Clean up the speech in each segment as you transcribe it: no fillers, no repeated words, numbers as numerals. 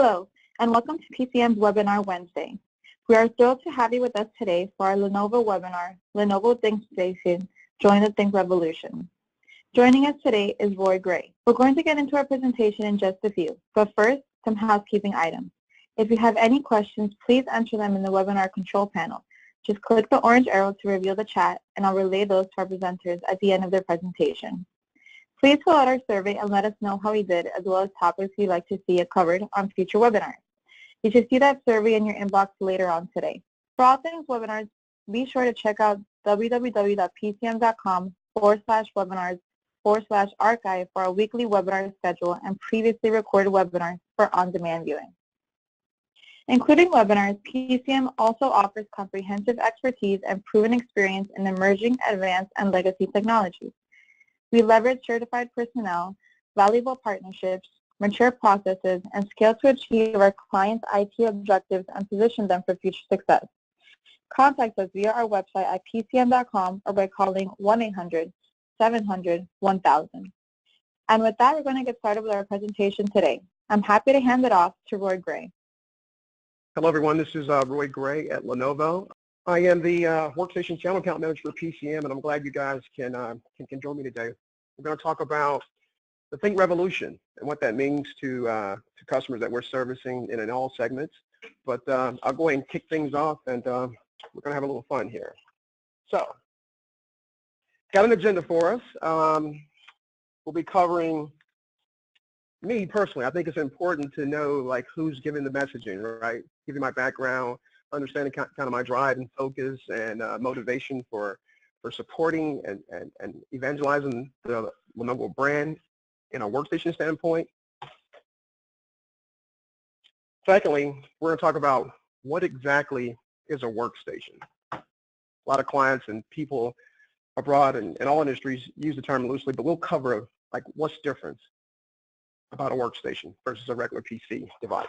Hello, and welcome to PCM's Webinar Wednesday. We are thrilled to have you with us today for our Lenovo webinar, Lenovo ThinkStation, Join the ThinkRevolution. Joining us today is Roy Gray. We're going to get into our presentation in just a few, but first, some housekeeping items. If you have any questions, please enter them in the webinar control panel. Just click the orange arrow to reveal the chat, and I'll relay those to our presenters at the end of their presentation. Please fill out our survey and let us know how we did, as well as topics you'd like to see it covered on future webinars. You should see that survey in your inbox later on today. For all things webinars, be sure to check out www.pcm.com/webinars/archive for our weekly webinar schedule and previously recorded webinars for on-demand viewing. Including webinars, PCM also offers comprehensive expertise and proven experience in emerging, advanced, and legacy technologies. We leverage certified personnel, valuable partnerships, mature processes, and scale to achieve our clients' IT objectives and position them for future success. Contact us via our website at pcm.com or by calling 1-800-700-1000. And with that, we're going to get started with our presentation today. I'm happy to hand it off to Roy Gray. Hello, everyone. This is Roy Gray at Lenovo. I am the Workstation Channel Account Manager for PCM, and I'm glad you guys can join me today. We're going to talk about the ThinkRevolution and what that means to customers that we're servicing in all segments. But I'll go ahead and kick things off, and we're going to have a little fun here. So, got an agenda for us. We'll be covering me personally. I think it's important to know like who's giving the messaging, right? Giving my background, understanding kind of my drive and focus and motivation for supporting and evangelizing the Lenovo brand in a workstation standpoint. Secondly, we're going to talk about what exactly is a workstation. A lot of clients and people abroad and in all industries use the term loosely, but we'll cover like what's different about a workstation versus a regular PC device.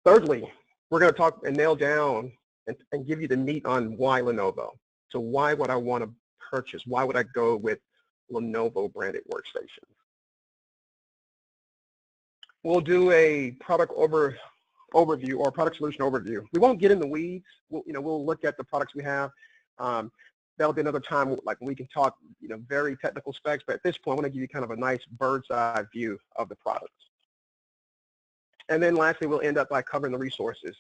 Thirdly, we're going to talk and nail down and give you the meat on why Lenovo. So why would I want to purchase? Why would I go with Lenovo branded workstations? We'll do a product overview or product solution overview. We won't get in the weeds. We'll look at the products we have. That'll be another time like we can talk very technical specs, but at this point I want to give you kind of a nice bird's eye view of the products. And then lastly, we'll end up by covering the resources.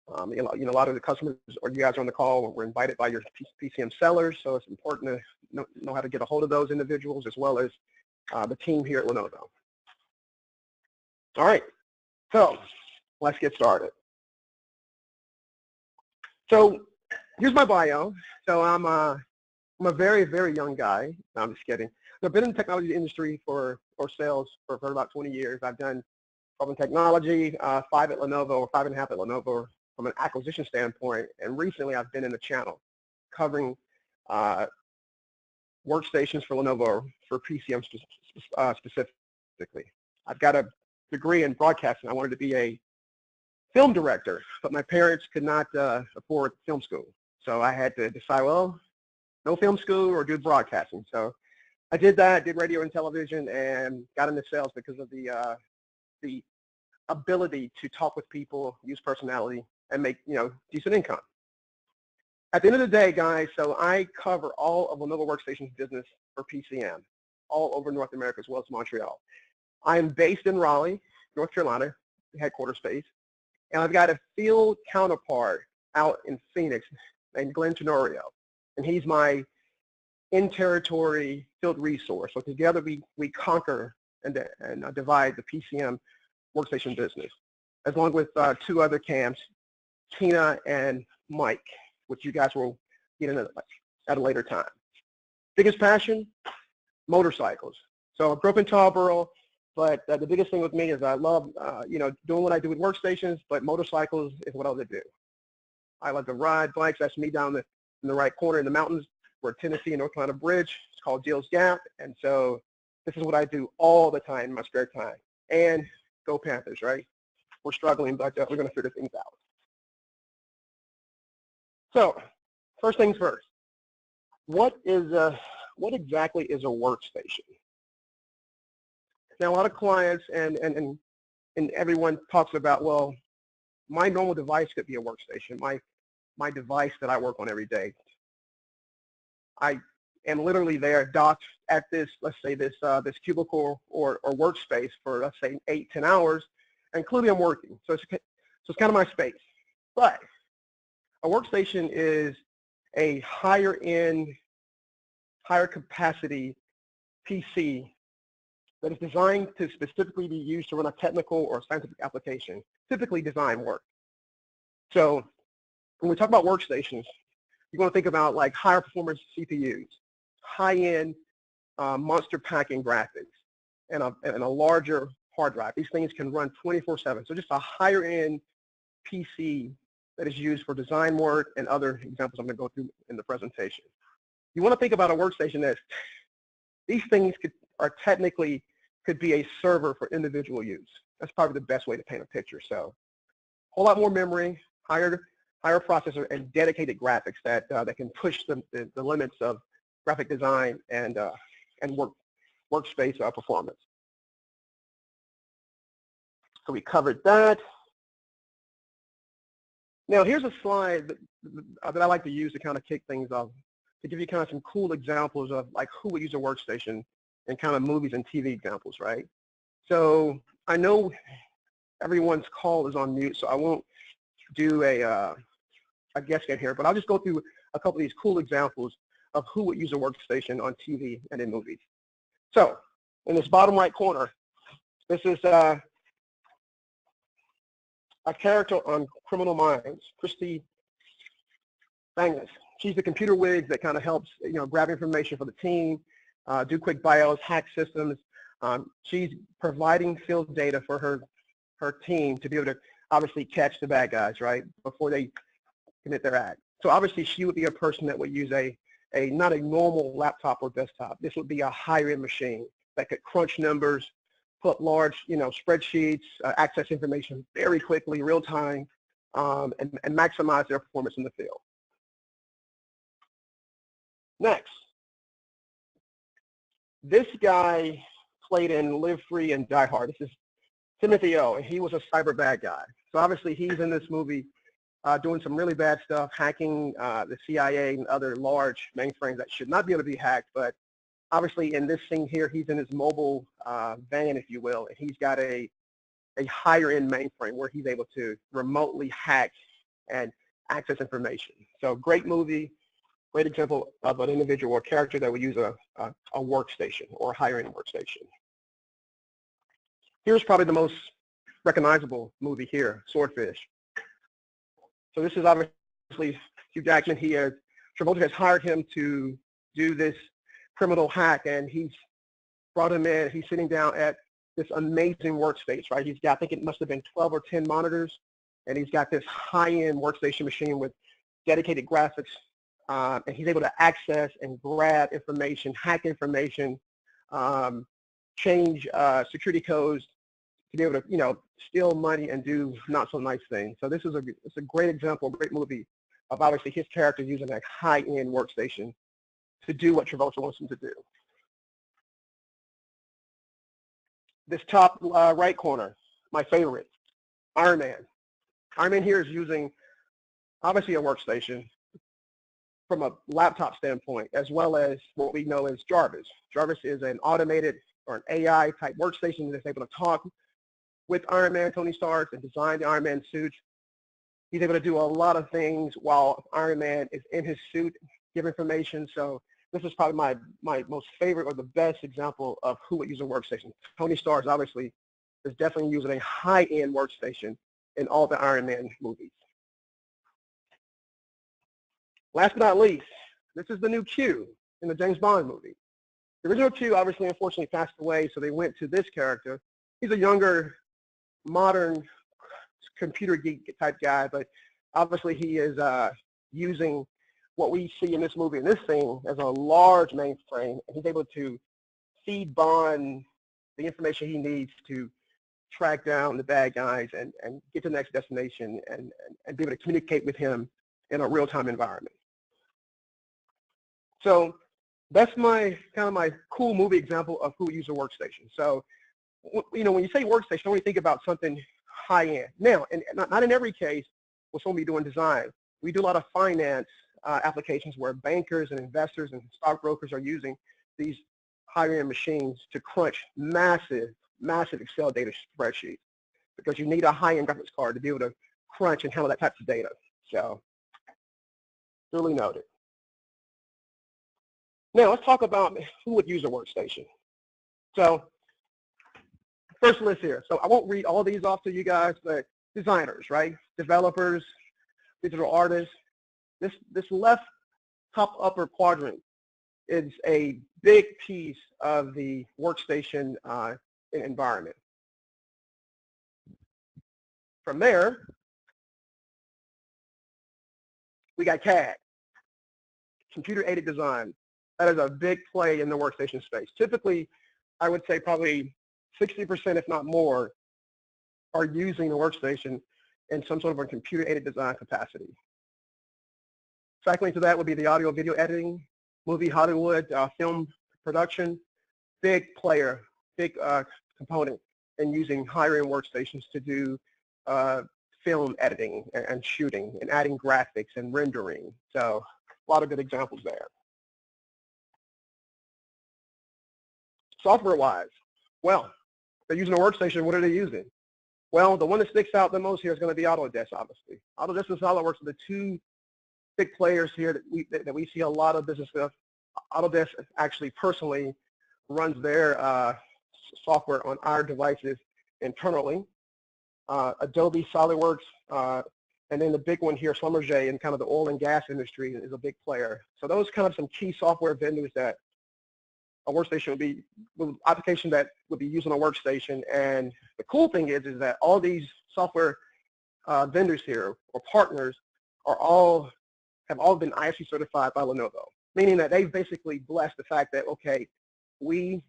A lot of the customers or you guys are on the call were invited by your PCM sellers, so it's important to know how to get a hold of those individuals as well as the team here at Lenovo. All right, so let's get started. So here's my bio. So I'm a very, very young guy. No, I'm just kidding. So I've been in the technology industry or sales for about 20 years. I've done from technology, 5 at Lenovo, or 5.5 at Lenovo from an acquisition standpoint, and recently I've been in the channel covering workstations for Lenovo for PCM specifically. I've got a degree in broadcasting. I wanted to be a film director, but my parents could not afford film school, so I had to decide, well, no film school or do broadcasting. So I did that, did radio and television, and got into sales because of the ability to talk with people, use personality, and make decent income. At the end of the day, guys, so I cover all of Lenovo Workstations business for PCM, all over North America as well as Montreal. I am based in Raleigh, North Carolina, headquarters space, and I've got a field counterpart out in Phoenix named Glenn Tenorio, and he's my in-territory field resource. So together we conquer and divide the PCM workstation business, along with 2 other cams, Tina and Mike, which you guys will get into at a later time. Biggest passion, motorcycles. So I grew up in Tarboro, but the biggest thing with me is I love doing what I do with workstations, but motorcycles is what I love to do. I love to ride bikes. That's me down in the right corner in the mountains where Tennessee and North Carolina bridge. It's called Deals Gap, and so this is what I do all the time in my spare time. And go Panthers, right? We're struggling, but we're going to figure things out. So, first things first. What exactly is a workstation? Now, a lot of clients and everyone talks about, well, my normal device could be a workstation, my device that I work on every day. I am literally there docked at this, let's say this cubicle or workspace for, let's say, 8-10 hours, and clearly I'm working. So it's kind of my space. But a workstation is a higher end, higher capacity PC that is designed to specifically be used to run a technical or scientific application, typically design work. So when we talk about workstations, you want to think about like higher performance CPUs, high-end monster packing graphics, and a larger hard drive. These things can run 24/7. So just a higher end PC that is used for design work and other examples I'm going to go through in the presentation. You want to think about a workstation as these things could be a server for individual use. That's probably the best way to paint a picture. So a whole lot more memory, higher processor, and dedicated graphics that can push the limits of graphic design and workspace performance. So we covered that. Now here's a slide that I like to use to kind of kick things off, to give you kind of some cool examples of like who would use a workstation and kind of movies and TV examples, right? So I know everyone's call is on mute, so I won't do a guest game here, but I'll just go through a couple of these cool examples of who would use a workstation on TV and in movies. So in this bottom right corner, this is a character on Criminal Minds, Christy Bangus. She's the computer whiz that kind of helps, grab information for the team, do quick bios, hack systems. She's providing field data for her team to be able to obviously catch the bad guys, right, before they commit their act. So obviously she would be a person that would use not a normal laptop or desktop. This would be a higher-end machine that could crunch numbers, put large, spreadsheets, access information very quickly, real time, and maximize their performance in the field. Next, this guy played in Live Free and Die Hard. This is Si-eun, and he was a cyber bad guy. So obviously he's in this movie doing some really bad stuff, hacking the CIA and other large mainframes that should not be able to be hacked. But obviously in this scene here, he's in his mobile van, if you will, and he's got a higher end mainframe where he's able to remotely hack and access information. So great movie, great example of an individual or character that would use a workstation or a higher end workstation. Here's probably the most recognizable movie here, Swordfish. So this is obviously Hugh Jackman. Travolta has hired him to do this criminal hack, and he's brought him in. He's sitting down at this amazing workspace, right? He's got, I think it must have been 12 or 10 monitors, and he's got this high-end workstation machine with dedicated graphics, and he's able to access and grab information, hack information, change security codes to be able to, steal money and do not so nice things. So this is it's a great example, a great movie of obviously his character using a high-end workstation to do what Travolta wants him to do. This top right corner, my favorite, Iron Man. Iron Man here is using obviously a workstation from a laptop standpoint, as well as what we know as Jarvis. Jarvis is an automated or an AI type workstation that's able to talk with Iron Man, Tony Stark, and design the Iron Man suit. He's able to do a lot of things while Iron Man is in his suit, give information. So this is probably my most favorite or the best example of who would use a workstation. Tony Stark obviously is definitely using a high-end workstation in all the Iron Man movies. Last but not least, this is the new Q in the James Bond movie. The original Q obviously unfortunately passed away, so they went to this character. He's a younger, modern computer geek type guy, but obviously he is using what we see in this movie, in this scene, as a large mainframe, and he's able to feed Bond the information he needs to track down the bad guys and get to the next destination and be able to communicate with him in a real-time environment. So that's my cool movie example of who would use a workstation. So when you say workstation, only think about something high-end. Now, and not in every case will someone be doing design. We do a lot of finance applications where bankers and investors and stockbrokers are using these higher-end machines to crunch massive Excel data spreadsheets, because you need a high-end graphics card to be able to crunch and handle that type of data. So, duly noted. Now, let's talk about who would use a workstation. So, first list here. So, I won't read all these off to you guys, but designers, right? Developers, digital artists. This left top upper quadrant is a big piece of the workstation environment. From there, we got CAD, computer-aided design. That is a big play in the workstation space. Typically, I would say probably 60%, if not more, are using the workstation in some sort of a computer-aided design capacity. Secondly to that would be the audio video editing, movie Hollywood, film production. Big player, big component in using higher-end workstations to do film editing and shooting and adding graphics and rendering. So a lot of good examples there. Software-wise, well, they're using a workstation. What are they using? Well, the one that sticks out the most here is going to be Autodesk, obviously. Autodesk and SolidWorks are the two big players here that we see a lot of business with. Autodesk actually personally runs their software on our devices internally. Adobe, SolidWorks, and then the big one here, Schlumberger, in kind of the oil and gas industry is a big player. So those kind of some key software vendors that a workstation would be, application that would be using a workstation. And the cool thing is that all these software vendors here or partners have all been ISC certified by Lenovo, meaning that they've basically blessed the fact that, okay, we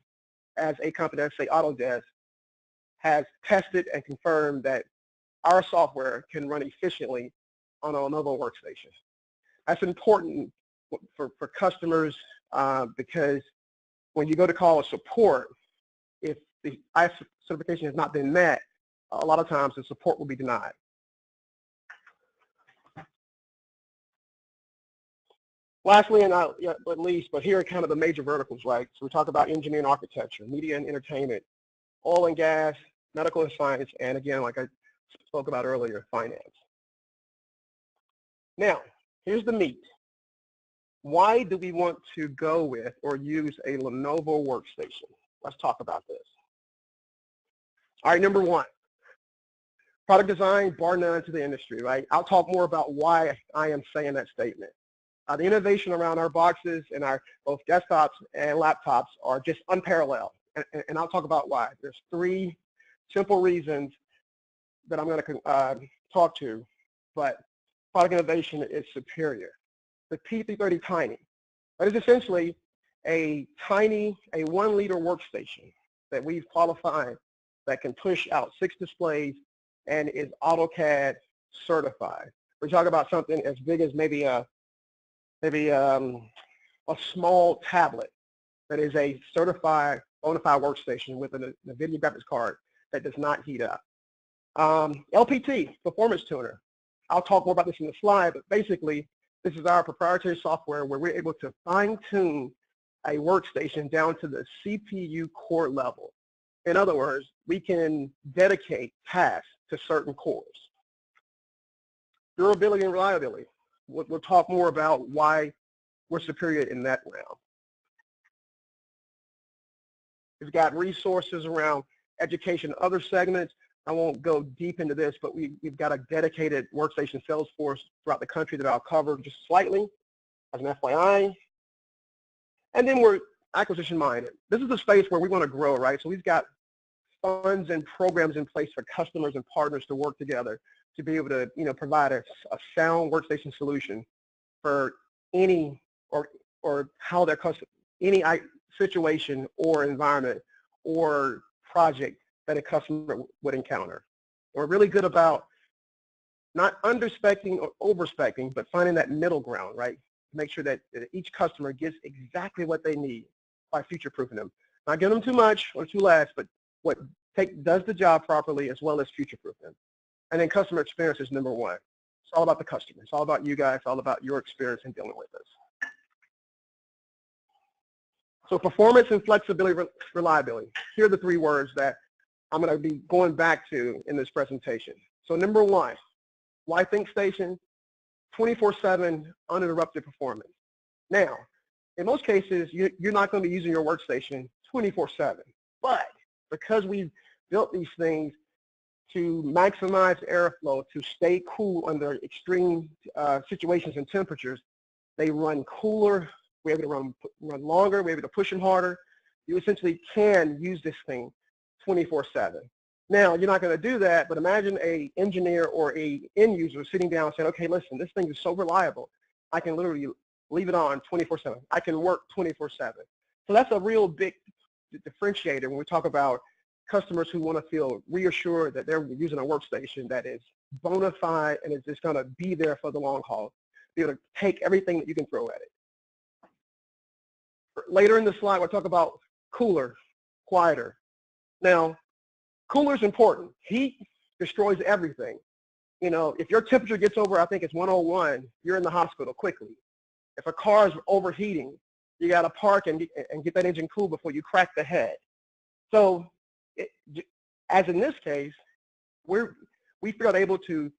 as a company, let's say Autodesk, has tested and confirmed that our software can run efficiently on a Lenovo workstation. That's important for customers because when you go to call a support, if the ISC certification has not been met, a lot of times the support will be denied. Lastly, and not least, but here are kind of the major verticals, right? So we talk about engineering, architecture, media and entertainment, oil and gas, medical and science, and again, like I spoke about earlier, finance. Now, here's the meat. Why do we want to go with or use a Lenovo workstation? Let's talk about this. All right, number one, product design, bar none to the industry, right? I'll talk more about why I am saying that statement. The innovation around our boxes and our both desktops and laptops are just unparalleled, and I'll talk about why. There's three simple reasons that I'm going to talk to, but product innovation is superior. The P330 Tiny, that is essentially a 1-liter workstation that we've qualified that can push out 6 displays and is AutoCAD certified. We're talking about something as big as maybe a small tablet that is a certified bona fide workstation with a NVIDIA graphics card that does not heat up. LPT, performance tuner. I'll talk more about this in the slide, but basically this is our proprietary software where we're able to fine-tune a workstation down to the CPU core level. In other words, we can dedicate tasks to certain cores. Durability and reliability. We'll talk more about why we're superior in that realm. We've got resources around education, other segments. I won't go deep into this, but we've got a dedicated workstation sales force throughout the country that I'll cover just slightly as an FYI. And then we're acquisition minded. This is a space where we want to grow, right? So we've got funds and programs in place for customers and partners to work together to be able to, provide a sound workstation solution for any or how their customer, any situation or environment or project that a customer would encounter. We're really good about not under-spec'ing or over-spec'ing, but finding that middle ground, right? To make sure that each customer gets exactly what they need by future-proofing them. Not giving them too much or too less, but what does the job properly as well as future-proof them. And then customer experience is number one. It's all about the customer. It's all about you guys. It's all about your experience in dealing with this. So performance and flexibility, reliability. Here are the three words that I'm going to be going back to in this presentation. So number one, why ThinkStation? 24/7 uninterrupted performance. Now, in most cases, you're not going to be using your workstation 24/7. But because we've built these things to maximize airflow, to stay cool under extreme situations and temperatures, they run cooler. We're able to run longer. We're able to push them harder. You essentially can use this thing 24/7. Now, you're not going to do that, but imagine an engineer or an end user sitting down and saying, okay, listen, this thing is so reliable, I can literally leave it on 24/7. I can work 24/7. So that's a real big differentiator when we talk about customers who want to feel reassured that they're using a workstation that is bona fide and is just going to be there for the long haul, be able to take everything that you can throw at it. Later in the slide, we'll talk about cooler, quieter. Now, cooler is important. Heat destroys everything. You know, if your temperature gets over, I think it's 101, you're in the hospital quickly. If a car is overheating, you got to park and get that engine cool before you crack the head. So, as in this case, we feel able to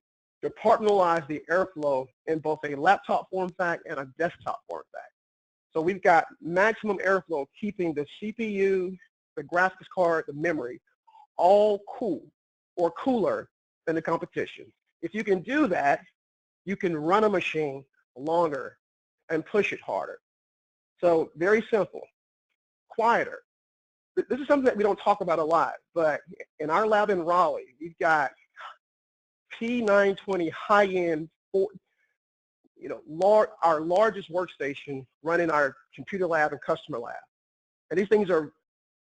departmentalize the airflow in both a laptop form factor and a desktop form factor. So we've got maximum airflow keeping the CPU, the graphics card, the memory, all cool or cooler than the competition. If you can do that, you can run a machine longer and push it harder. So very simple. Quieter. This is something that we don't talk about a lot, but in our lab in Raleigh, we've got P920 high-end, our largest workstation running our computer lab and customer lab. And these things are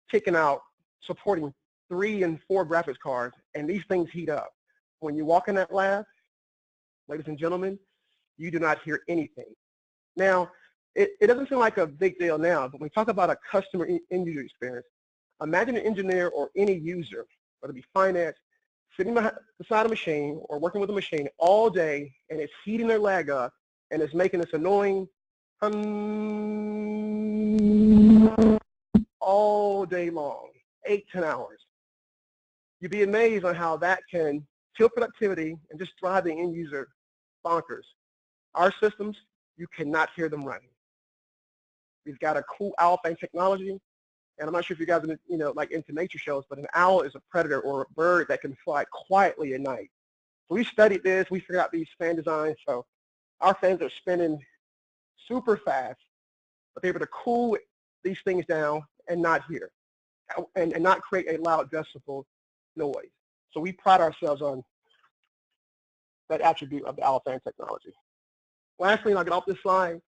kicking out, supporting 3 and 4 graphics cards, and these things heat up. When you walk in that lab, ladies and gentlemen, you do not hear anything. Now, it doesn't seem like a big deal now, but when we talk about a customer end user experience, imagine an engineer or any user, whether it be finance, sitting beside a machine or working with a machine all day, and it's heating their leg up, and it's making this annoying all day long, 8-10 hours. You'd be amazed on how that can kill productivity and just drive the end user bonkers. Our systems, you cannot hear them running. We've got a cool owl fan technology, and I'm not sure if you guys are like into nature shows, but an owl is a predator or a bird that can fly quietly at night. So we studied this, we figured out these fan designs, so our fans are spinning super fast, but they're able to cool these things down and not hear, and not create a loud decibel noise. So we pride ourselves on that attribute of the owl fan technology. Lastly, and I'll get off this slide,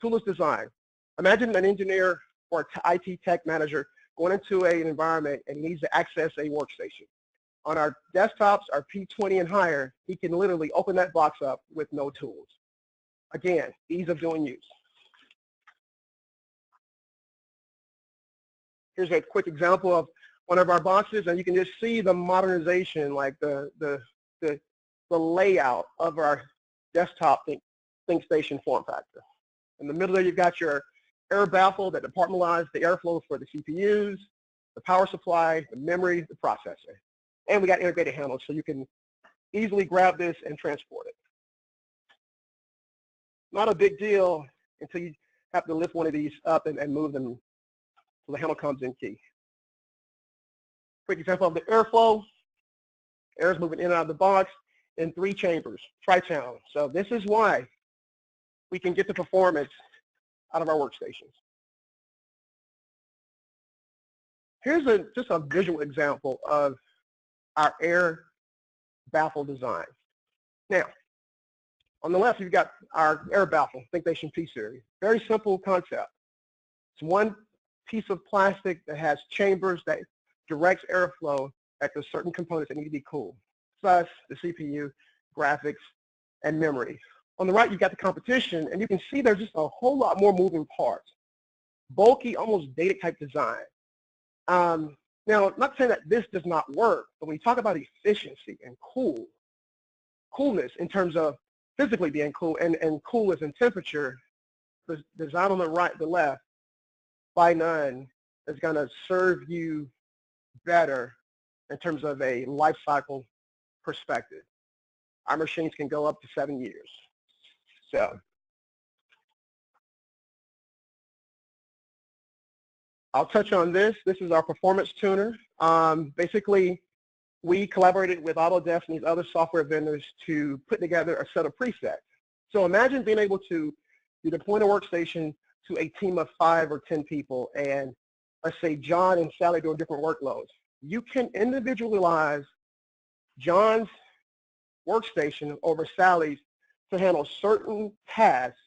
toolless design. Imagine an engineer or IT tech manager going into an environment and needs to access a workstation. On our desktops, our P20 and higher, he can literally open that box up with no tools. Again, ease of doing use. Here's a quick example of one of our boxes, and you can just see the modernization, like the layout of our desktop ThinkStation form factor. In the middle there, you've got your air baffle that departmentalizes the airflow for the CPUs, the power supply, the memory, the processor. And we got integrated handles, so you can easily grab this and transport it. Not a big deal until you have to lift one of these up and move them so the handle comes in key. Quick example of the airflow. Air is moving in and out of the box in 3 chambers, tri-channel. So this is why we can get the performance out of our workstations. Here's just a visual example of our air baffle design. Now, on the left, you've got our air baffle, ThinkStation P series. Very simple concept. It's one piece of plastic that has chambers that directs airflow at the certain components that need to be cooled, plus the CPU, graphics, and memory. On the right, you've got the competition, and you can see there's just a whole lot more moving parts. Bulky, almost dated type design. Now, I'm not saying that this does not work, but when you talk about efficiency and coolness in terms of physically being cool and coolness and temperature, the design on the right, the left, by none is going to serve you better in terms of a life cycle perspective. Our machines can go up to 7 years. So I'll touch on this. This is our performance tuner. Basically, we collaborated with Autodesk and these other software vendors to put together a set of presets. So imagine being able to deploy a workstation to a team of 5 or 10 people, and let's say John and Sally doing different workloads. You can individualize John's workstation over Sally's to handle certain tasks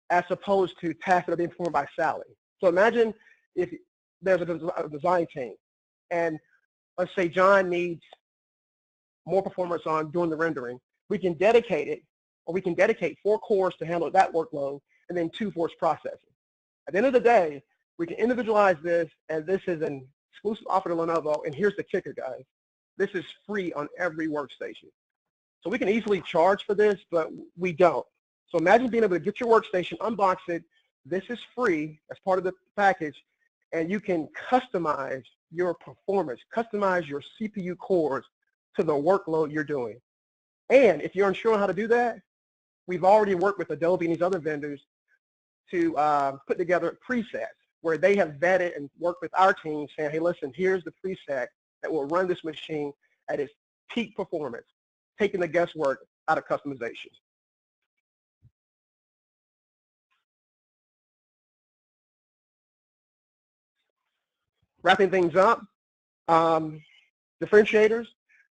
as opposed to tasks that are being performed by Sally. So imagine if there's a design team, and let's say John needs more performance on doing the rendering. We can dedicate it, or we can dedicate 4 cores to handle that workload, and then 2 for its processing. At the end of the day, we can individualize this, and this is an exclusive offer to Lenovo, and here's the kicker, guys. This is free on every workstation. So we can easily charge for this, but we don't. So imagine being able to get your workstation, unbox it. This is free as part of the package, and you can customize your performance, customize your CPU cores to the workload you're doing. And if you're unsure on how to do that, we've already worked with Adobe and these other vendors to put together presets where they have vetted and worked with our team saying, hey, listen, here's the preset that will run this machine at its peak performance, taking the guesswork out of customization. Wrapping things up, differentiators.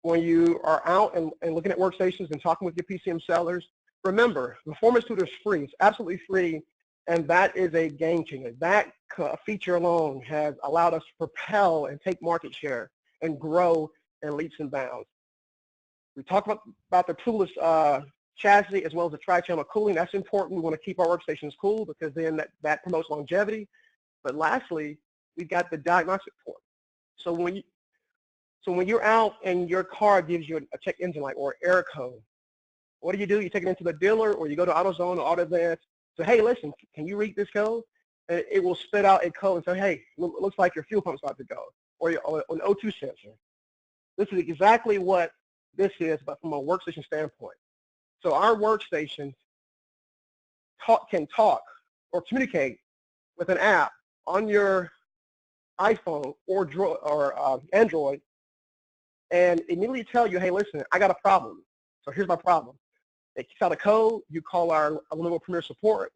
When you are out and looking at workstations and talking with your PCM sellers, remember, the Performance Tutor is free. It's absolutely free, and that is a game changer. That feature alone has allowed us to propel and take market share and grow in leaps and bounds. We talked about the toolless chassis as well as the tri-channel cooling. That's important. We want to keep our workstations cool because then that promotes longevity. But lastly, we've got the diagnostic port. So when you're out and your car gives you a check engine light or error code, what do? You take it into the dealer, or you go to AutoZone or AutoAdvance. So hey, listen, can you read this code? And it will spit out a code and say, hey, it looks like your fuel pump's about to go, or an O2 sensor. This is exactly what this is, but from a workstation standpoint. So our workstations can talk or communicate with an app on your iPhone or Android, and immediately tell you, hey, listen, I got a problem. So here's my problem. It kicks out a code. You call our Lenovo Premier Support.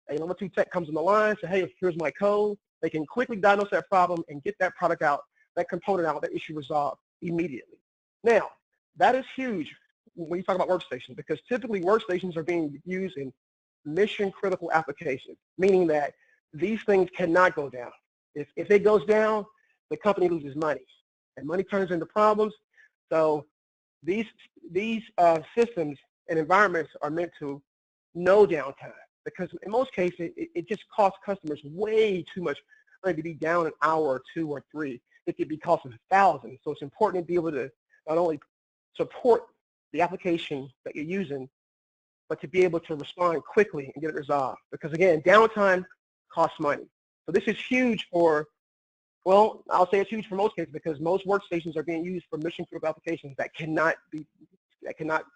A Lenovo 2 tech comes on the line, say, hey, here's my code. They can quickly diagnose that problem and get that product out, that component out, that issue resolved immediately. Now, that is huge when you talk about workstations, because typically workstations are being used in mission-critical applications, meaning that these things cannot go down. If it goes down, the company loses money, and money turns into problems. So these systems and environments are meant to no downtime, because in most cases it just costs customers way too much money to be down an hour or 2 or 3. It could be costing thousands. So it's important to be able to not only support the application that you're using, but to be able to respond quickly and get it resolved. Because again, downtime costs money. So this is huge for, well, I'll say it's huge for most cases, because most workstations are being used for mission-critical applications that cannot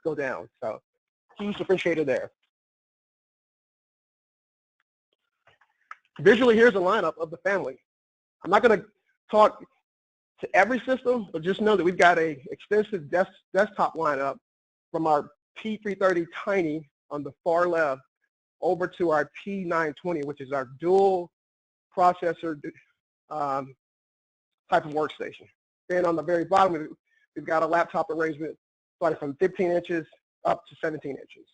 go down. So huge differentiator there. Visually, here's a lineup of the family. I'm not going to talk to every system, but just know that we've got an extensive desktop lineup from our P330 Tiny on the far left over to our P920, which is our dual processor type of workstation. Then on the very bottom, we've got a laptop arrangement starting from 15 inches up to 17 inches.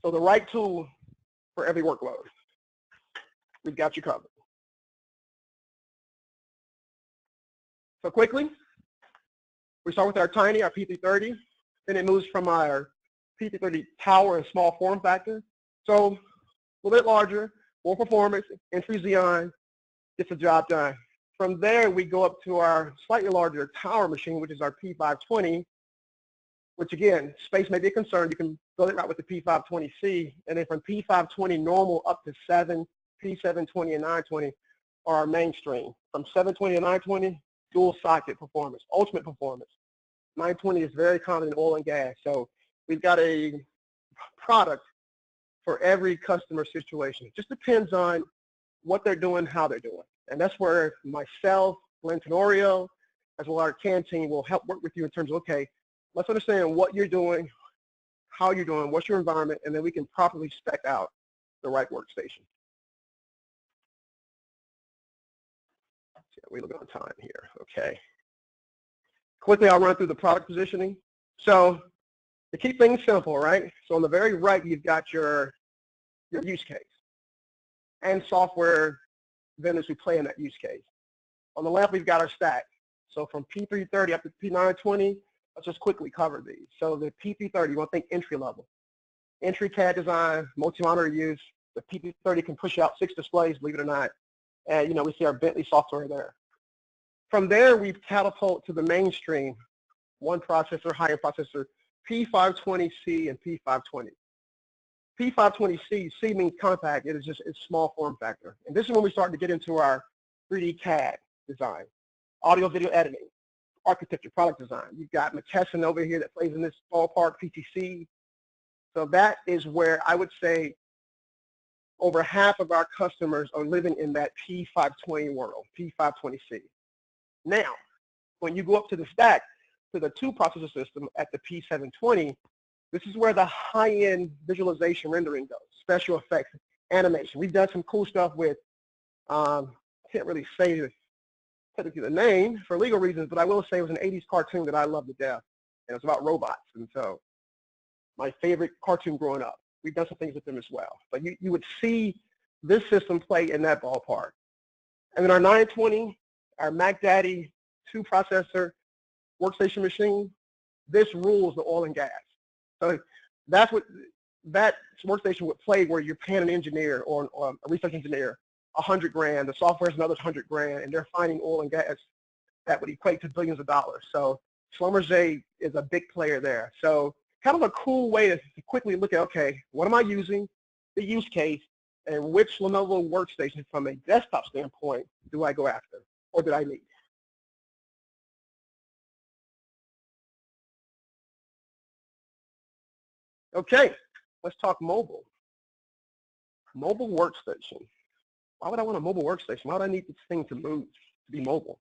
So the right tool for every workload. We've got you covered. So quickly, we start with our Tiny, our P330. Then it moves from our P330 Tower and small form factor. So a little bit larger, more performance, entry Xeon, gets the job done. From there, we go up to our slightly larger tower machine, which is our P520, which again, space may be a concern. You can build it right with the P520C. And then from P520 normal up to 7, P720 and 920 are our mainstream. From 720 to 920, dual socket performance, ultimate performance. 920 is very common in oil and gas. So we've got a product for every customer situation. It just depends on what they're doing, how they're doing. And that's where myself, Glenn Tenorio, as well as our CAN team will help work with you in terms of, okay, let's understand what you're doing, how you're doing, what's your environment, and then we can properly spec out the right workstation. We're looking on time here, okay. Quickly, I'll run through the product positioning. So to keep things simple, right? So on the very right, you've got your use case and software vendors who play in that use case. On the left, we've got our stack. So from P330 up to P920, let's just quickly cover these. So the P330, you want to think entry level. Entry CAD design, multi-monitor use. The P330 can push out 6 displays, believe it or not. And you know, we see our Bentley software there. From there, we've catapulted to the mainstream, one processor, higher processor, P520C and P520. P520C, C means compact, it's small form factor. And this is when we start to get into our 3D CAD design, audio video editing, architecture, product design. You've got McKesson over here that plays in this ballpark, PTC. So that is where I would say over half of our customers are living in that P520 world, P520C. Now, when you go up to the stack, to the 2-processor system at the P720, this is where the high-end visualization rendering goes, special effects, animation. We've done some cool stuff with, can't really say technically the name for legal reasons, but I will say it was an 80s cartoon that I loved to death, and it's about robots, and so my favorite cartoon growing up. We've done some things with them as well. But you would see this system play in that ballpark. And then our 920, our Mac Daddy 2-processor workstation machine, this rules the oil and gas. So that's what that workstation would play, where you're paying an engineer or a research engineer $100,000, the software is another $100,000, and they're finding oil and gas that would equate to billions of dollars. So Schlumberger is a big player there. So kind of a cool way to quickly look at, okay, what am I using, the use case, and which Lenovo workstation from a desktop standpoint do I go after, or did I need? Okay, let's talk mobile. Mobile workstation. Why would I want a mobile workstation? Why would I need this thing to move, to be mobile?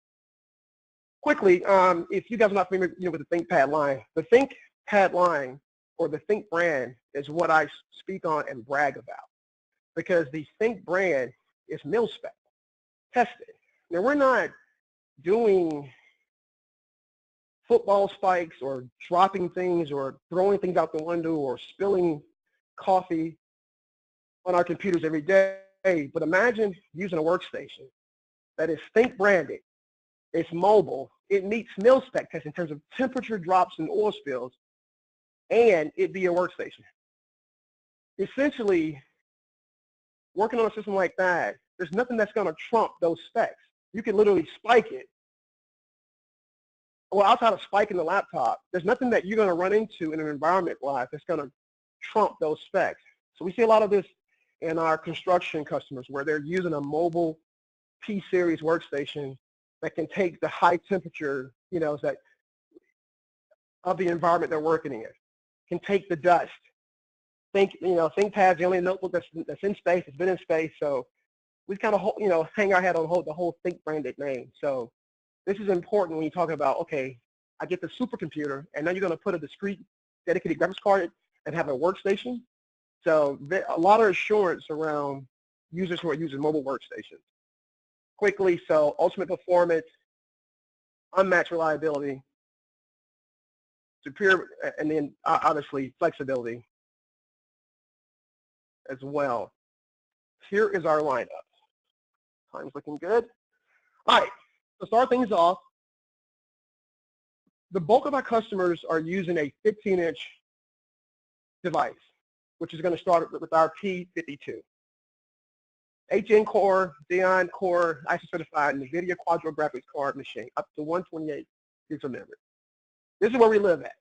Quickly, if you guys are not familiar with the ThinkPad line, the ThinkPad line or the Think brand is what I speak on and brag about, because the Think brand is mil-spec, tested. Now, we're not doing football spikes or dropping things or throwing things out the window or spilling coffee on our computers every day. But imagine using a workstation that is Think branded, it's mobile, it meets mil-spec tests in terms of temperature drops and oil spills, and it be a workstation. Essentially, working on a system like that, there's nothing that's going to trump those specs. You can literally spike it. Well, outside of spiking the laptop, there's nothing that you're going to run into in an environment like that's going to trump those specs. So we see a lot of this in our construction customers where they're using a mobile P-series workstation that can take the high temperature, that of the environment they're working in, can take the dust. ThinkPad's the only notebook that's in space. It's been in space, so we kind of hang our head on the whole Think branded name. So this is important when you talk about, okay, I get the supercomputer, and then you're going to put a discrete dedicated graphics card and have a workstation. So a lot of assurance around users who are using mobile workstations. Quickly, so ultimate performance, unmatched reliability, superior, and then obviously flexibility as well. Here is our lineup. Time's looking good. All right, to start things off, the bulk of our customers are using a 15-inch device, which is going to start with our P52. HN core, Xeon core, ISO certified NVIDIA Quadro graphics card machine, up to 128 gigs of memory. This is where we live at.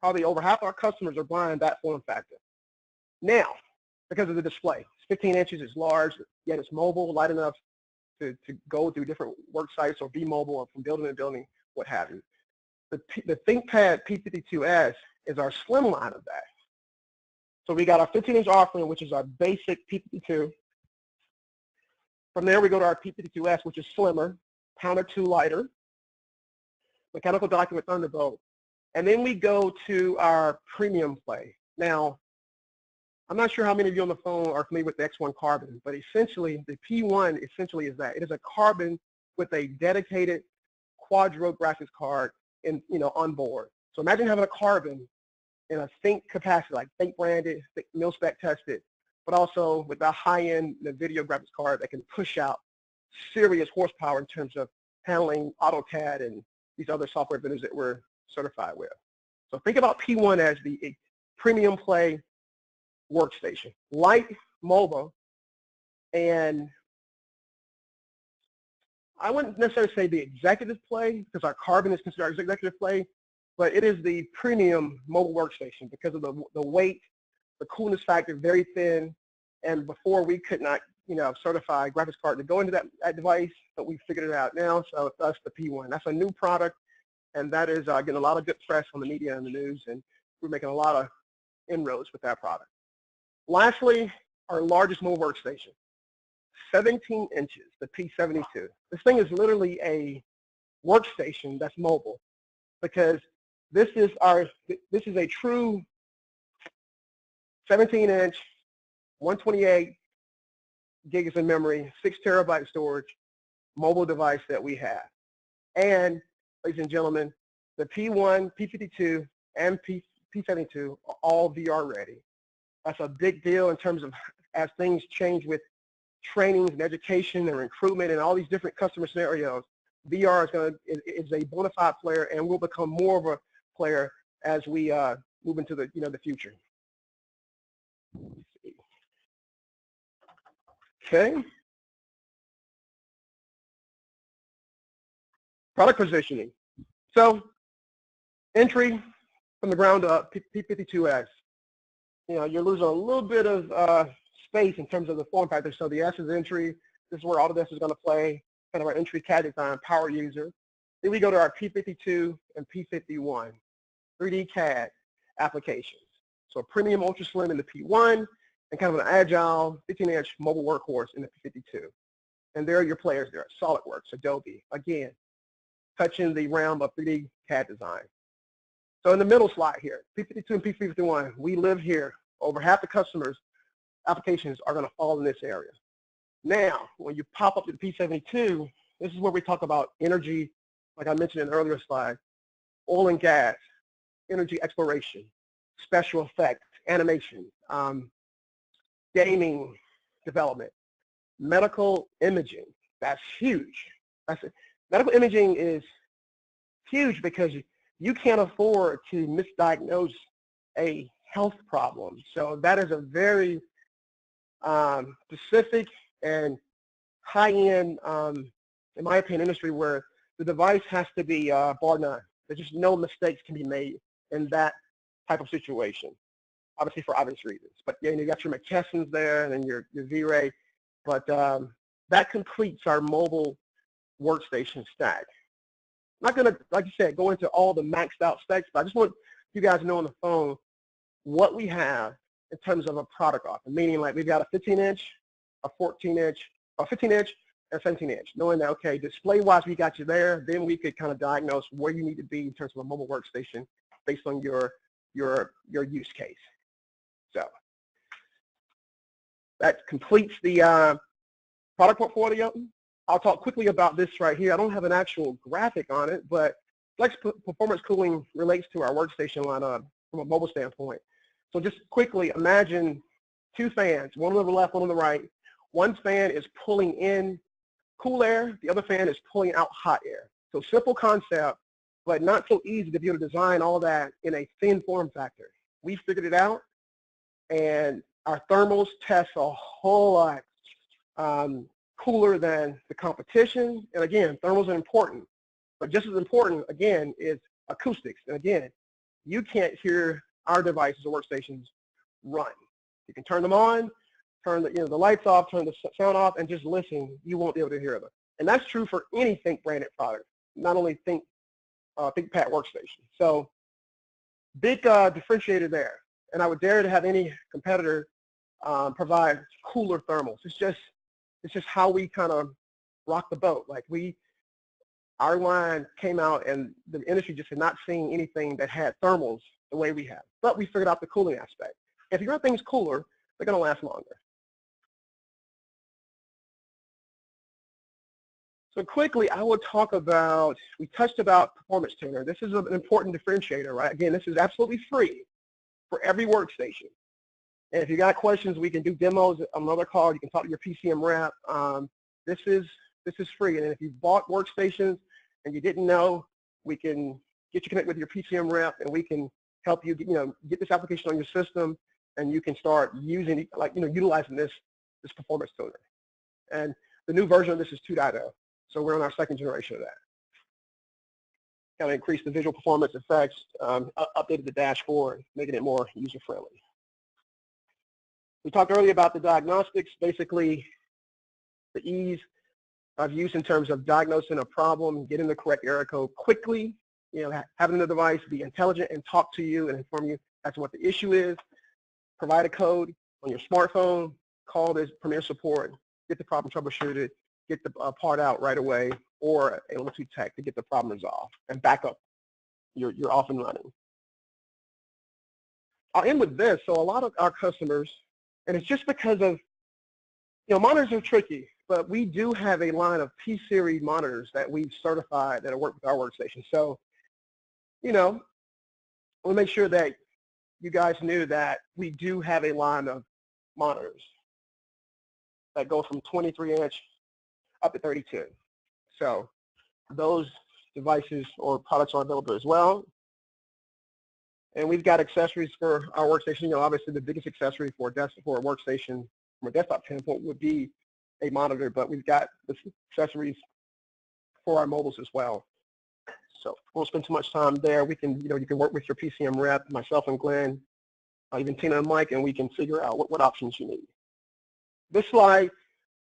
Probably over half our customers are buying that form factor. Now, because of the display, it's 15 inches, it's large, yet it's mobile, light enough to go through different work sites or be mobile or from building to building, what have you. The ThinkPad P52S is our slim line of that. So we got our 15-inch offering, which is our basic P52. From there, we go to our P52S, which is slimmer, pound or two lighter, mechanical docking with Thunderbolt. And then we go to our premium play. Now, I'm not sure how many of you on the phone are familiar with the X1 Carbon, but essentially, the P1 essentially is that. It is a Carbon with a dedicated Quadro graphics card on board. So imagine having a Carbon in a Think capacity, like Think branded, Think mil-spec tested, but also with a high-end NVIDIA graphics card that can push out serious horsepower in terms of handling AutoCAD and these other software vendors that we're certified with. So think about P1 as the premium play workstation, light, mobile, and I wouldn't necessarily say the executive play because our Carbon is considered our executive play, but it is the premium mobile workstation because of the weight, the coolness factor, very thin, and before we could not, certify graphics card to go into that device, but we figured it out now, so that's the P1. That's a new product, and that is getting a lot of good press on the media and the news, and we're making a lot of inroads with that product. Lastly, our largest mobile workstation, 17 inches, the P72. This thing is literally a workstation that's mobile because this is a true 17-inch, 128 gigs in memory, 6 terabyte storage mobile device that we have. And, ladies and gentlemen, the P1, P52, and P72 are all VR ready. That's a big deal in terms of as things change with trainings and education and recruitment and all these different customer scenarios. VR is a bona fide player and will become more of a player as we move into the future. Okay. Product positioning. So entry from the ground up, P52S. You're losing a little bit of space in terms of the form factor. So the S is entry. This is where Autodesk is going to play, kind of our entry CAD design, power user. Then we go to our P52 and P51, 3D CAD applications. So a premium ultra slim in the P1 and kind of an agile 15-inch mobile workhorse in the P52. And there are your players there, SolidWorks, Adobe, again, touching the realm of 3D CAD design. So in the middle slide here, P52 and P51, we live here. Over half the customers' applications are going to fall in this area. Now, when you pop up to the P72, this is where we talk about energy, like I mentioned in an earlier slide, oil and gas, energy exploration, special effects, animation, gaming development, medical imaging. That's huge. Medical imaging is huge because you can't afford to misdiagnose a health problem. So that is a very specific and high-end, in my opinion, industry where the device has to be bar none. There's just no mistakes can be made in that type of situation, obviously for obvious reasons. But yeah, you got your McKessons there and then your V-Ray. But that completes our mobile workstation stack. I'm not going to, like you said, go into all the maxed out specs, but I just want you guys to know on the phone what we have in terms of a product offering, meaning like we've got a 15-inch, a 14-inch, a 15-inch, and a 17-inch, knowing that, okay, display-wise we got you there, then we could kind of diagnose where you need to be in terms of a mobile workstation based on your use case. So that completes the product portfolio. I'll talk quickly about this right here. I don't have an actual graphic on it, but flex performance cooling relates to our workstation lineup from a mobile standpoint. So just quickly imagine two fans, one on the left, one on the right. One fan is pulling in cool air, the other fan is pulling out hot air. So simple concept, but not so easy to be able to design all that in a thin form factor. We figured it out, and our thermals test a whole lot cooler than the competition. And again, thermals are important, but just as important, again, is acoustics. And again, you can't hear our devices or workstations run. You can turn them on, turn the lights off, turn the sound off, and just listen. You won't be able to hear them. And that's true for any Think branded product, not only ThinkPad workstation. So big differentiator there. And I would dare to have any competitor provide cooler thermals. It's just how we kind of rock the boat. Like our line came out and the industry just had not seen anything that had thermals the way we have. But we figured out the cooling aspect. If you run things cooler, they're going to last longer. So quickly, I will talk about, we touched about performance tuner. This is an important differentiator, right? Again, this is absolutely free for every workstation. And if you got questions, we can do demos on another call. You can talk to your PCM rep. This is free. And if you bought workstations and you didn't know, we can get you connected with your PCM rep, and we can help you, get this application on your system, and you can start using, utilizing this performance tuner. And the new version of this is 2.0. So we're on our second generation of that. Kind of increased the visual performance effects, updated the dashboard, making it more user-friendly. We talked earlier about the diagnostics, basically the ease of use in terms of diagnosing a problem, getting the correct error code quickly, having the device be intelligent and talk to you and inform you as to what the issue is, provide a code on your smartphone, call this Premier Support, get the problem troubleshooted, get the part out right away, or a level 2 tech to get the problem resolved and back up. You're off and running. I'll end with this. So a lot of our customers, and it's just because of, monitors are tricky, but we do have a line of P-Series monitors that we've certified that work with our workstation. So, we'll make sure that you guys knew that we do have a line of monitors that go from 23-inch up to 32. So those devices or products are available as well. And we've got accessories for our workstation. Obviously the biggest accessory for a workstation from a desktop standpoint would be a monitor, but we've got the accessories for our mobiles as well. So we won't spend too much time there. We can, you can work with your PCM rep, myself and Glenn, even Tina and Mike, and we can figure out what options you need. This slide,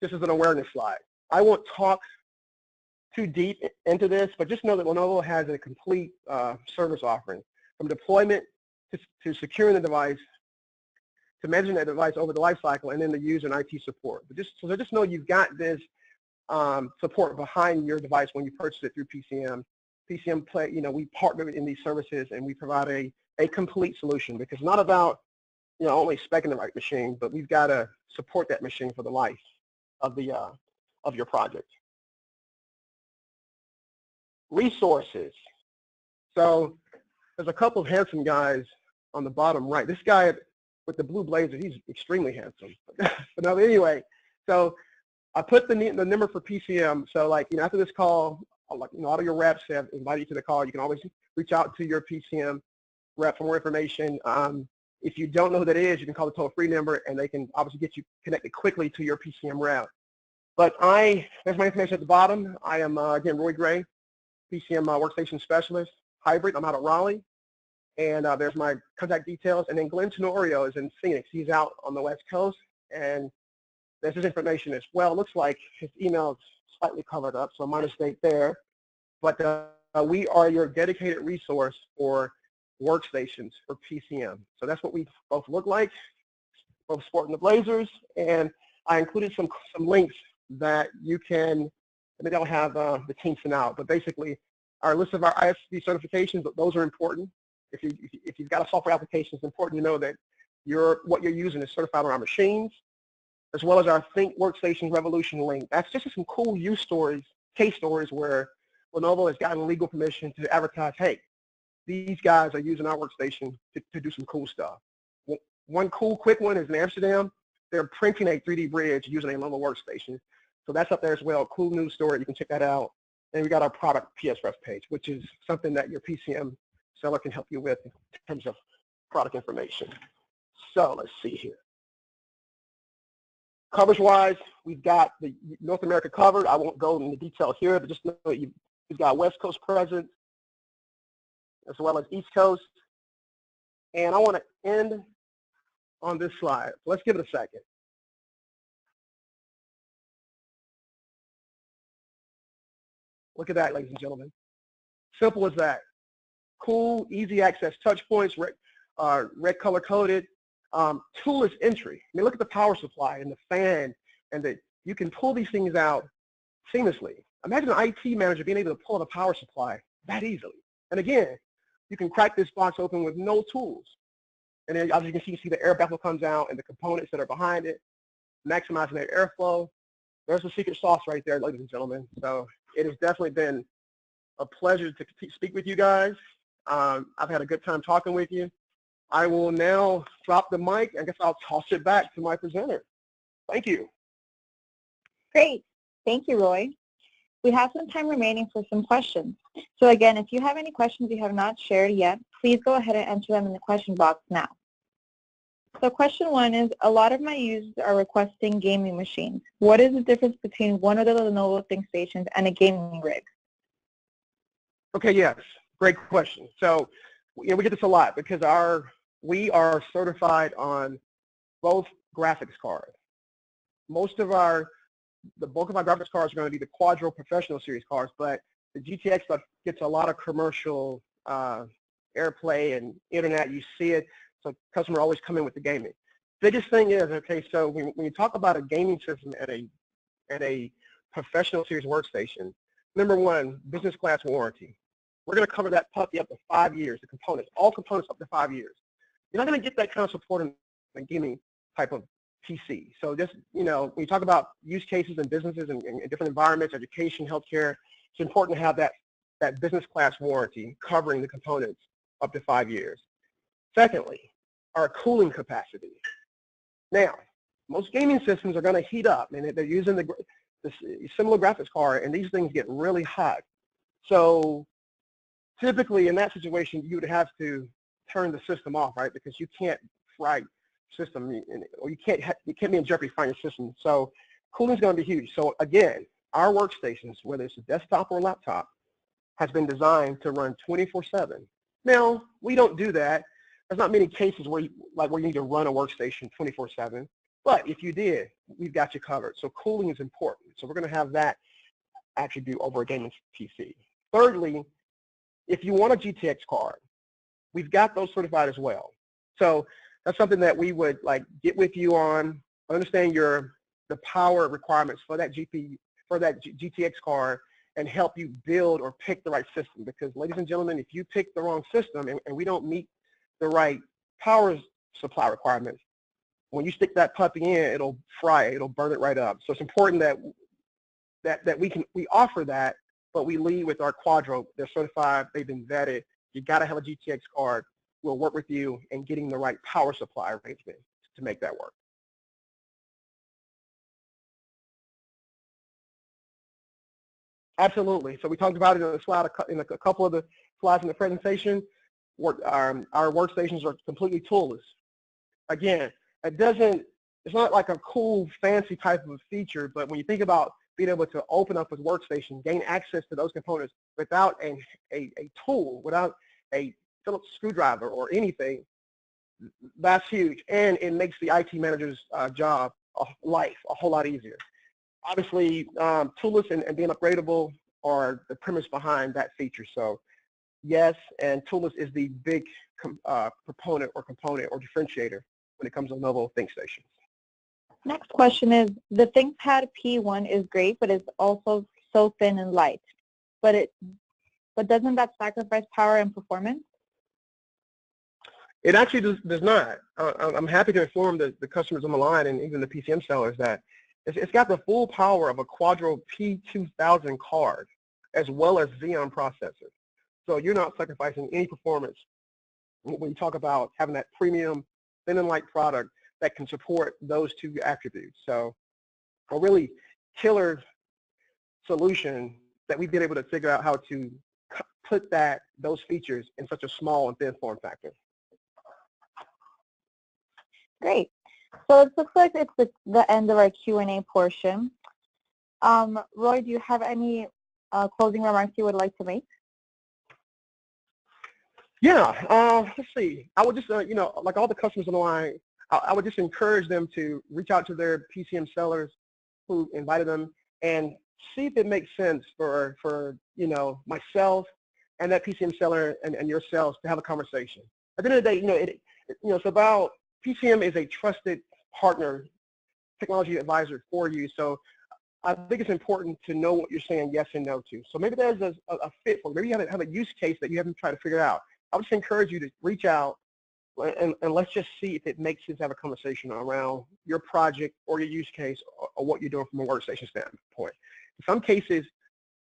this is an awareness slide. I won't talk too deep into this, but just know that Lenovo has a complete service offering, from deployment to securing the device, to managing that device over the life cycle, and then the user and IT support. But just know you've got this support behind your device when you purchase it through PCM. PCM Play, we partner in these services, and we provide a complete solution, because it's not about only speccing the right machine, but we've got to support that machine for the life of the of your project. Resources. So there's a couple of handsome guys on the bottom right. This guy with the blue blazer, he's extremely handsome. But no, anyway, so I put the number for PCM. So after this call, all of your reps have invited you to the call. You can always reach out to your PCM rep for more information. If you don't know who that is, you can call the toll-free number, and they can obviously get you connected quickly to your PCM rep. But there's my information at the bottom. I am, again, Roy Gray, PCM Workstation Specialist, Hybrid. I'm out of Raleigh. And there's my contact details. And then Glenn Tenorio is in Phoenix. He's out on the West Coast. And there's his information as well. It looks like his email is slightly covered up, so my mistake there. But we are your dedicated resource for workstations for PCM. So that's what we both look like, both sporting the blazers. And I included some links that you can, maybe I'll have the team send out, but basically our list of our ISV certifications, those are important. If you've got a software application, it's important to know that what you're using is certified on our machines, as well as our Think Workstation Revolution link. That's just some cool use stories, case stories where Lenovo has gotten legal permission to advertise, hey, these guys are using our workstation to do some cool stuff. One cool quick one is in Amsterdam. They're printing a 3D bridge using a Lenovo workstation. So that's up there as well. Cool news story. You can check that out. And we got our product PSREF page, which is something that your PCM seller can help you with in terms of product information. So let's see here. Coverage-wise, we've got the North America covered. I won't go into detail here, but just know that you've got West Coast presence as well as East Coast. And I want to end on this slide. Let's give it a second. Look at that, ladies and gentlemen. Simple as that. Cool, easy access touch points, red color coded, toolless entry. I mean, look at the power supply and the fan, and that you can pull these things out seamlessly. Imagine an IT manager being able to pull out a power supply that easily. And again, you can crack this box open with no tools. And then as you can see the air baffle comes out and the components that are behind it, maximizing that airflow. There's the secret sauce right there, ladies and gentlemen. So it has definitely been a pleasure to speak with you guys. I've had a good time talking with you. I will now drop the mic. I guess I'll toss it back to my presenter. Thank you. Great. Thank you, Roy. We have some time remaining for some questions. So again, if you have any questions you have not shared yet, please go ahead and enter them in the question box now. So question 1 is, a lot of my users are requesting gaming machines. What is the difference between one of the Lenovo ThinkStations and a gaming rig? Okay, yes, great question. So we get this a lot because we are certified on both graphics cards. The bulk of our graphics cards are going to be the Quadro Professional Series cards, but the GTX stuff gets a lot of commercial airplay and internet. You see it, so customers always come in with the gaming. Biggest thing is, okay, so when you talk about a gaming system at a Professional Series workstation, number 1, business class warranty. We're going to cover that puppy up to 5 years, the components, all components up to 5 years. You're not going to get that kind of support in a gaming type of PC. So just, when you talk about use cases and businesses and different environments, education, healthcare, it's important to have that business class warranty covering the components up to 5 years. Secondly, our cooling capacity. Now, most gaming systems are going to heat up, and they're using the similar graphics card, and these things get really hot. So typically in that situation, you would have to turn the system off, right? Because you can't fry system, or you can't be in jeopardy frying your system. So cooling is going to be huge. So again, our workstations, whether it's a desktop or a laptop, has been designed to run 24/7. Now, we don't do that. There's not many cases where you need to run a workstation 24/7. But if you did, we've got you covered. So cooling is important. So we're going to have that attribute over a gaming PC. Thirdly, if you want a GTX card, we've got those certified as well. So that's something that we would get with you on, understand the power requirements for that GTX card, and help you build or pick the right system. Because ladies and gentlemen, if you pick the wrong system and we don't meet the right power supply requirements, when you stick that puppy in, it'll fry it, it'll burn it right up. So it's important that we offer that, but we lead with our Quadro. They're certified, they've been vetted. You got to have a GTX card. We'll work with you in getting the right power supply arrangement to make that work. Absolutely. So we talked about it in a slide, in a couple of the slides in the presentation. Our workstations are completely toolless. Again, it's not like a cool, fancy type of feature, but when you think about being able to open up a workstation, gain access to those components without a tool, without a Phillips screwdriver or anything, that's huge. And it makes the IT manager's job, life, a whole lot easier. Obviously, toolless and being upgradable are the premise behind that feature. So yes, and toolless is the big component or differentiator when it comes to Lenovo ThinkStation. Next question is, the ThinkPad P1 is great, but it's also so thin and light. But doesn't that sacrifice power and performance? It actually does not. I'm happy to inform the customers on the line and even the PCM sellers that it's got the full power of a Quadro P2000 card as well as Xeon processor. So you're not sacrificing any performance when you talk about having that premium thin and light product that can support those two attributes. So a really killer solution that we've been able to figure out how to put those features in such a small and thin form factor. Great. So it looks like it's the end of our Q&A portion. Roy, do you have any closing remarks you would like to make? Yeah, let's see. I would just, like all the customers on the line, I would just encourage them to reach out to their PCM sellers who invited them and see if it makes sense for myself and that PCM seller and yourselves to have a conversation. At the end of the day, it's about, PCM is a trusted partner, technology advisor for you. So I think it's important to know what you're saying yes and no to. So maybe there's a fit for you. Maybe you have a use case that you haven't tried to figure out. I would just encourage you to reach out and let's just see if it makes sense to have a conversation around your project or your use case or what you're doing from a workstation standpoint. In some cases,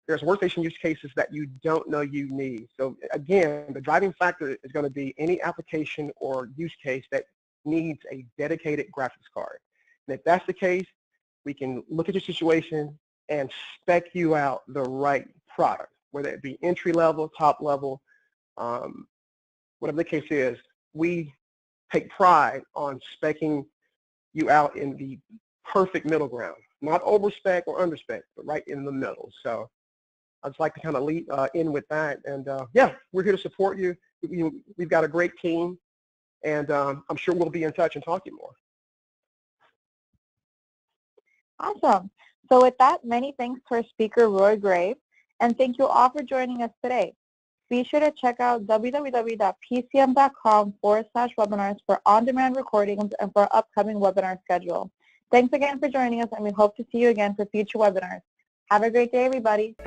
there's workstation use cases that you don't know you need. So again, the driving factor is going to be any application or use case that needs a dedicated graphics card. And if that's the case, we can look at your situation and spec you out the right product, whether it be entry level, top level, whatever the case is. We take pride on specing you out in the perfect middle ground, not over spec or under spec, but right in the middle. So I'd just like to kind of lead in with that. And yeah, we're here to support you. We've got a great team, and I'm sure we'll be in touch and talk to you more. Awesome. So with that, many thanks to our speaker, Roy Gray, and thank you all for joining us today. Be sure to check out www.pcm.com/webinars for on-demand recordings and for our upcoming webinar schedule. Thanks again for joining us, and we hope to see you again for future webinars. Have a great day, everybody.